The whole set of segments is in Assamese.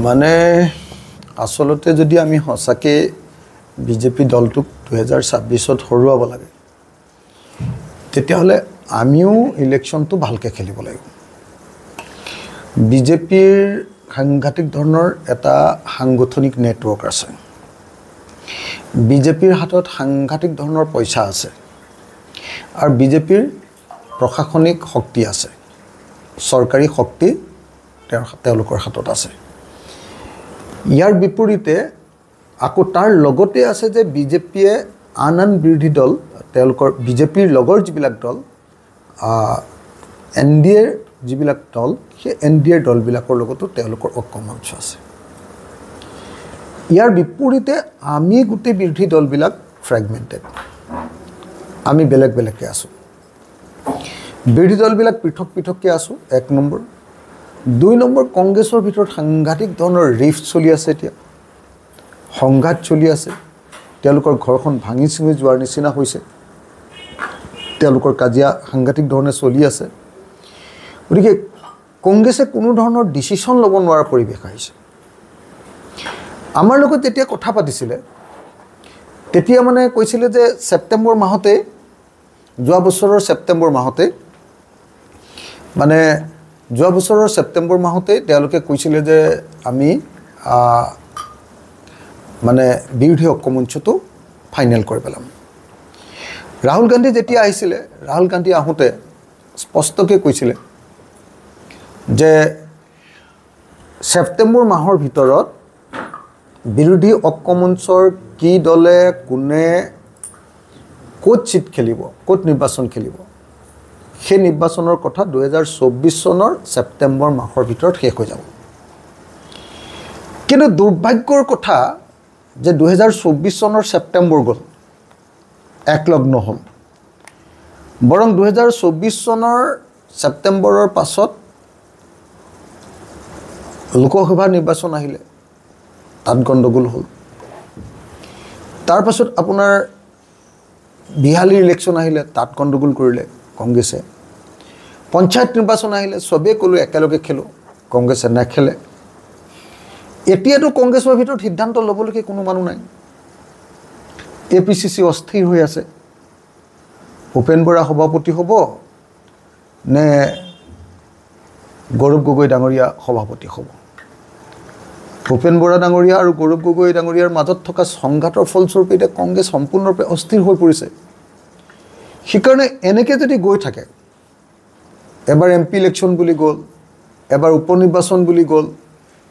মানে আসলতে যদি আমি সঁচাকে বিজেপি দলটোক 2026ত হৰুৱাব লাগে তেতিয়াহ'লে আমিও ইলেকশ্যনটো ভালকৈ খেলিব লাগিব বিজেপিৰ সাংঘাতিক ধৰণৰ এটা সাংগঠনিক নেটৱৰ্ক আছে বিজেপিৰ হাতত সাংঘাতিক ধৰণৰ পইচা আছে আৰু বিজেপিৰ প্ৰশাসনিক শক্তি আছে চৰকাৰী শক্তি তেওঁলোকৰ হাতত আছে ইয়াৰ বিপৰীতে আকৌ তাৰ লগতে আছে যে বিজেপিয়ে আন বিৰোধী দল তেওঁলোকৰ বিজেপিৰ লগৰ যিবিলাক দল এনডিএৰ যিবিলাক দল সেই এনডিএৰ দলবিলাকৰ লগতো তেওঁলোকৰ ঐক্যমঞ্চ আছে ইয়াৰ বিপৰীতে আমি গোটেই বিৰোধী দলবিলাক ফ্ৰেগমেণ্টেড আমি বেলেগ বেলেগকৈ আছোঁ বিৰোধী দলবিলাক পৃথক পৃথককৈ আছোঁ 1 নম্বৰ 2 নম্বৰ কংগ্ৰেছৰ ভিতৰত সাংঘাতিক ধৰণৰ ৰিফ্ট চলি আছে এতিয়া সংঘাত চলি আছে তেওঁলোকৰ ঘৰখন ভাঙি চিঙি যোৱাৰ নিচিনা হৈছে তেওঁলোকৰ কাজিয়া সাংঘাতিক ধৰণে চলি আছে গতিকে কংগ্ৰেছে কোনো ধৰণৰ ডিচিশ্যন ল'ব নোৱাৰা পৰিৱেশ আহিছে আমাৰ লগত যেতিয়া কথা পাতিছিলে তেতিয়া মানে কৈছিলে যে ছেপ্টেম্বৰ মাহতে যোৱা বছৰৰ ছেপ্টেম্বৰ মাহতে মানে যোৱা বছৰৰ ছেপ্টেম্বৰ মাহতে তেওঁলোকে কৈছিলে যে আমি মানে বিৰোধী ঐক্যমঞ্চটো ফাইনেল কৰি পেলাম ৰাহুল গান্ধী যেতিয়া আহিছিলে ৰাহুল গান্ধী আহোঁতে স্পষ্টকৈ কৈছিলে যে ছেপ্টেম্বৰ মাহৰ ভিতৰত বিৰোধী ঐক্যমঞ্চৰ কি দলে কোনে ক'ত চিট খেলিব ক'ত নিৰ্বাচন খেলিব সেই নিৰ্বাচনৰ কথা 2024 চনৰ ছেপ্টেম্বৰ মাহৰ ভিতৰত শেষ হৈ যাব কিন্তু দুৰ্ভাগ্যৰ কথা যে 2024 চনৰ ছেপ্টেম্বৰ গ'ল একলগ নহ'ল বৰং 2024 চনৰ ছেপ্টেম্বৰৰ পাছত লোকসভা নিৰ্বাচন আহিলে তাত গণ্ডগোল হ'ল তাৰ পাছত আপোনাৰ বিহালীৰ ইলেকশ্যন আহিলে তাত গণ্ডগোল কৰিলে কংগ্ৰেছে পঞ্চায়ত নিৰ্বাচন আহিলে সবেই ক'লো একেলগে খেলোঁ কংগ্ৰেছে নেখেলে এতিয়াতো কংগ্ৰেছৰ ভিতৰত সিদ্ধান্ত ল'বলৈকে কোনো মানুহ নাই APCC অস্থিৰ হৈ আছে ভূপেন বৰা সভাপতি হ'ব নে গৌৰৱ গগৈ ডাঙৰীয়া সভাপতি হ'ব ভূপেন বৰা ডাঙৰীয়া আৰু গৌৰৱ গগৈ ডাঙৰীয়াৰ মাজত থকা সংঘাতৰ ফলস্বৰূপে এতিয়া কংগ্ৰেছ সম্পূৰ্ণৰূপে অস্থিৰ হৈ পৰিছে সেইকাৰণে এনেকৈ যদি গৈ থাকে এবাৰ MP ইলেকশ্যন বুলি গ'ল এবাৰ উপনিৰ্বাচন বুলি গ'ল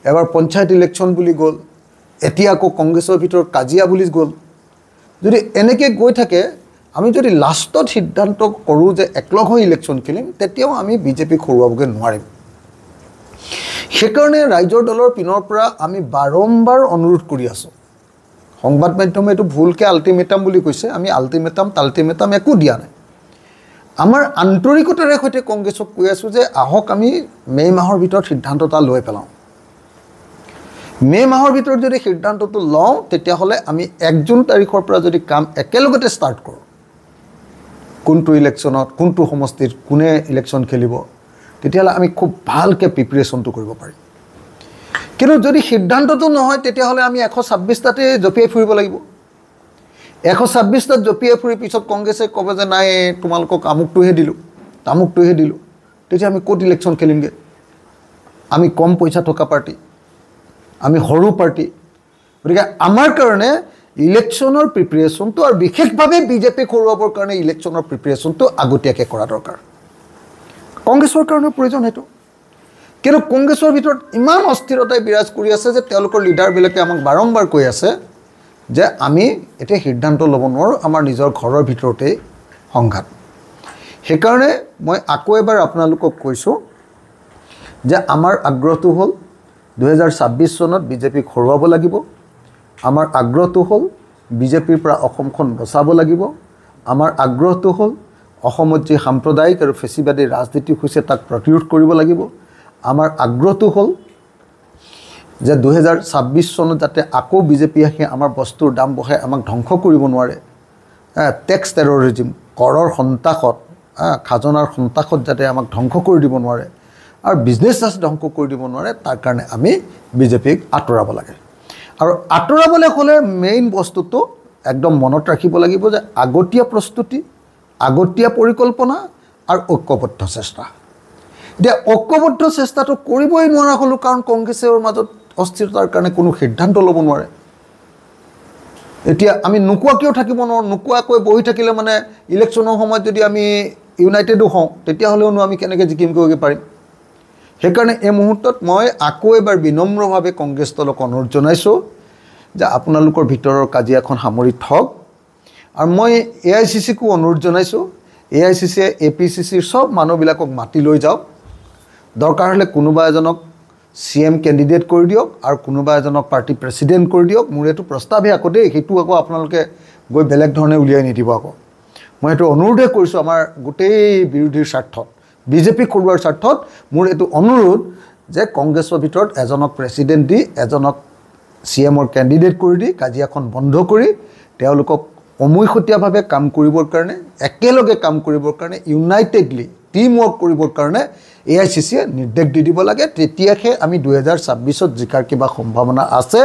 এবাৰ পঞ্চায়ত ইলেকশ্যন বুলি গ'ল এতিয়া আকৌ কংগ্ৰেছৰ ভিতৰত কাজিয়া বুলি গ'ল যদি এনেকৈ গৈ থাকে আমি যদি লাষ্টত সিদ্ধান্ত কৰোঁ যে একলগ হৈ ইলেকশ্যন খেলিম তেতিয়াও আমি বিজেপিক হৰুৱাবগৈ নোৱাৰিম সেইকাৰণে ৰাইজৰ দলৰ পিনৰ পৰা আমি বাৰম্বাৰ অনুৰোধ কৰি আছোঁ সংবাদ মাধ্যমে এইটো ভুলকৈ আল্টিমেটাম বুলি কৈছে আমি আল্টিমেটাম একো দিয়া নাই আমাৰ আন্তৰিকতাৰে সৈতে কংগ্ৰেছক কৈ আছোঁ যে আহক আমি মে' মাহৰ ভিতৰত সিদ্ধান্ত এটা লৈ পেলাওঁ মে' মাহৰ ভিতৰত যদি সিদ্ধান্তটো লওঁ তেতিয়াহ'লে আমি 1 জুন তাৰিখৰ পৰা যদি কাম একেলগতে ষ্টাৰ্ট কৰোঁ কোনটো ইলেকশ্যনত কোনটো সমষ্টিত কোনে ইলেকশ্যন খেলিব তেতিয়াহ'লে আমি খুব ভালকৈ প্ৰিপেৰেশ্যনটো কৰিব পাৰিম কিন্তু যদি সিদ্ধান্তটো নহয় তেতিয়াহ'লে আমি 126টাতে জঁপিয়াই ফুৰিব লাগিব 126টাত জঁপিয়াই ফুৰি পিছত কংগ্ৰেছে ক'ব যে নাই তোমালোকক আমুকটোহে দিলোঁ তামুকটোহে দিলোঁ তেতিয়া আমি ক'ত ইলেকশ্যন খেলিমগৈ আমি কম পইচা থকা পাৰ্টি আমি সৰু পাৰ্টি গতিকে আমাৰ কাৰণে ইলেকশ্যনৰ প্ৰিপেৰেশ্যনটো আৰু বিশেষভাৱে বিজেপিক হৰুৱাবৰ কাৰণে ইলেকশ্যনৰ প্ৰিপেৰেশ্যনটো আগতীয়াকৈ কৰা দৰকাৰ কংগ্ৰেছৰ কাৰণে প্ৰয়োজন সেইটো কিন্তু কংগ্ৰেছৰ ভিতৰত ইমান অস্থিৰতাই বিৰাজ কৰি আছে যে তেওঁলোকৰ লিডাৰবিলাকে আমাক বাৰম্বাৰ কৈ আছে যে আমি এতিয়া সিদ্ধান্ত ল'ব নোৱাৰোঁ আমাৰ নিজৰ ঘৰৰ ভিতৰতেই সংঘাত সেইকাৰণে মই আকৌ এবাৰ আপোনালোকক কৈছোঁ যে আমাৰ আগ্ৰহটো হ'ল 2026 চনত বিজেপিক হৰুৱাব লাগিব আমাৰ আগ্ৰহটো হ'ল বিজেপিৰ পৰা অসমখন বচাব লাগিব আমাৰ আগ্ৰহটো হ'ল অসমত যি সাম্প্ৰদায়িক আৰু ফেচিবাদী ৰাজনীতি হৈছে তাক প্ৰতিৰোধ কৰিব লাগিব আমাৰ আগ্ৰহটো হ'ল যে 2026 চনত যাতে আকৌ বিজেপি আহি আমাৰ বস্তুৰ দাম বঢ়াই আমাক ধ্বংস কৰিব নোৱাৰে টেক্স টেৰৰিজিম কৰৰ সন্তাসত খাজনাৰ সন্তাসত যাতে আমাক ধ্বংস কৰি দিব নোৱাৰে আৰু বিজনেছ যাতে ধ্বংস কৰি দিব নোৱাৰে তাৰ কাৰণে আমি বিজেপিক আঁতৰাব লাগে আৰু আঁতৰাবলৈ হ'লে মেইন বস্তুটো একদম মনত ৰাখিব লাগিব যে আগতীয়া প্ৰস্তুতি আগতীয়া পৰিকল্পনা আৰু ঐক্যবদ্ধ চেষ্টা এতিয়া ঐক্যবদ্ধ চেষ্টাটো কৰিবই নোৱাৰা হ'লো কাৰণ কংগ্ৰেছৰ মাজত অস্থিৰতাৰ কাৰণে কোনো সিদ্ধান্ত ল'ব নোৱাৰে এতিয়া আমি নোকোৱাকৈও থাকিব নোৱাৰোঁ নোকোৱাকৈ বহি থাকিলে মানে ইলেকশ্যনৰ সময়ত যদি আমি ইউনাইটেডো হওঁ তেতিয়াহ'লেওনো আমি কেনেকৈ জিকিম কৰিব পাৰিম সেইকাৰণে এই মুহূৰ্তত মই আকৌ এবাৰ বিনম্ৰভাৱে কংগ্ৰেছ দলক অনুৰোধ জনাইছোঁ যে আপোনালোকৰ ভিতৰৰ কাজিয়াখন সামৰি থওক আৰু মই AICCকো অনুৰোধ জনাইছোঁ AICCয়ে APCCৰ সব মানুহবিলাকক মাতি লৈ যাওক দৰকাৰ হ'লে কোনোবা এজনক CM কেণ্ডিডেট কৰি দিয়ক আৰু কোনোবা এজনক পাৰ্টি প্ৰেছিডেণ্ট কৰি দিয়ক মোৰ এইটো প্ৰস্তাৱহে আকৌ দেই সেইটো আকৌ আপোনালোকে গৈ বেলেগ ধৰণে উলিয়াই নিদিব আকৌ মই এইটো অনুৰোধে কৰিছোঁ আমাৰ গোটেই বিৰোধীৰ স্বাৰ্থত বিজেপি খৰুৱাৰ স্বাৰ্থত মোৰ এইটো অনুৰোধ যে কংগ্ৰেছৰ ভিতৰত এজনক প্ৰেছিডেণ্ট দি এজনক CMৰ কেণ্ডিডেট কৰি দি কাজিয়াখন বন্ধ কৰি তেওঁলোকক অমৈখতীয়াভাৱে কাম কৰিবৰ কাৰণে একেলগে কাম কৰিবৰ কাৰণে ইউনাইটেডলি টিম ৱৰ্ক কৰিবৰ কাৰণে AICCয়ে নিৰ্দেশ দি দিব লাগে তেতিয়াহে আমি 2026ত জিকাৰ কিবা সম্ভাৱনা আছে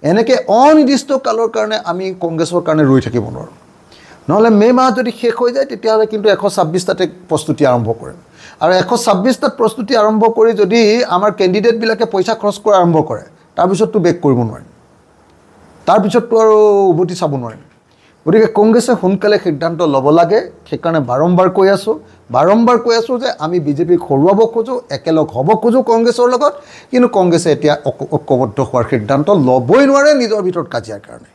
এনেকৈ অনিৰ্দিষ্ট কালৰ কাৰণে আমি কংগ্ৰেছৰ কাৰণে ৰৈ থাকিব নোৱাৰোঁ নহ'লে মে' মাহ যদি শেষ হৈ যায় তেতিয়াহ'লে কিন্তু 126টাতে প্ৰস্তুতি আৰম্ভ কৰিম আৰু 126টাত প্ৰস্তুতি আৰম্ভ কৰি যদি আমাৰ কেণ্ডিডেটবিলাকে পইচা খৰচ কৰা আৰম্ভ কৰে তাৰপিছততো বেক কৰিব নোৱাৰিম তাৰপিছততো আৰু উভতি চাব নোৱাৰিম গতিকে কংগ্ৰেছে সোনকালে সিদ্ধান্ত ল'ব লাগে সেইকাৰণে বাৰম্বাৰ কৈ আছোঁ যে আমি বিজেপিক হৰুৱাব খোজোঁ একেলগ হ'ব খোজোঁ কংগ্ৰেছৰ লগত কিন্তু কংগ্ৰেছে এতিয়া ঐক্যবদ্ধ হোৱাৰ সিদ্ধান্ত ল'বই নোৱাৰে নিজৰ ভিতৰত কাজিয়াৰ কাৰণে